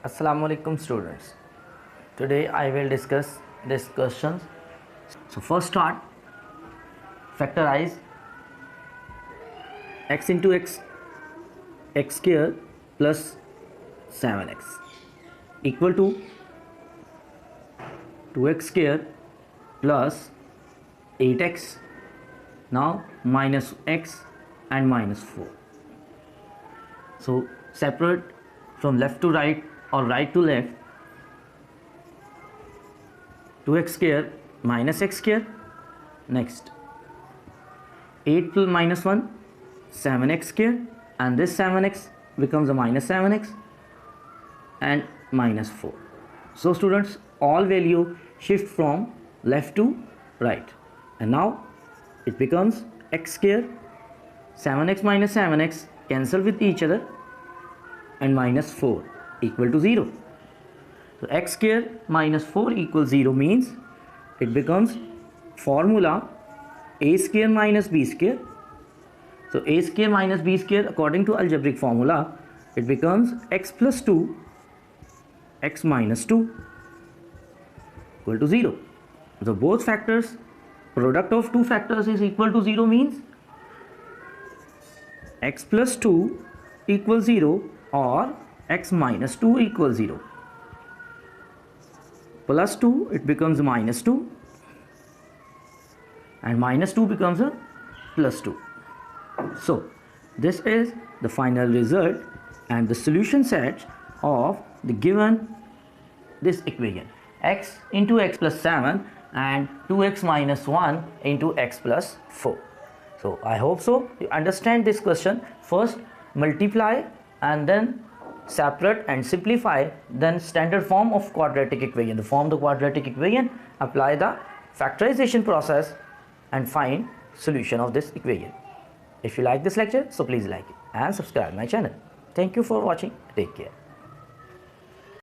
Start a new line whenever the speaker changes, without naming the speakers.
Assalamu alaikum students. Today I will discuss this questions. So first start, factorize x into x square plus 7x equal to 2x square plus 8x, now minus x and minus 4. So separate from left to right or right to left. 2x square minus x square, next 8 plus minus 1 7x square, and this 7x becomes a minus 7x and minus 4. So students, all value shift from left to right, and now it becomes x square, 7x minus 7x cancel with each other, and minus 4 equal to 0. So x square minus 4 equals 0 means it becomes formula a square minus b square. So a square minus b square, according to algebraic formula, it becomes x plus 2 x minus 2 equal to 0. So both factors, product of two factors is equal to 0 means x plus 2 equals 0 or x minus 2 equals 0. Plus 2, it becomes minus 2, and minus 2 becomes a plus 2. So this is the final result and the solution set of the given this equation, x into x plus 7 and 2x minus 1 into x plus 4. So I hope so you understand this question. First multiply and then separate and simplify, then standard form of quadratic equation. To form the quadratic equation, apply the factorization process and find solution of this equation. If you like this lecture, so please like it and subscribe my channel. Thank you for watching. Take care.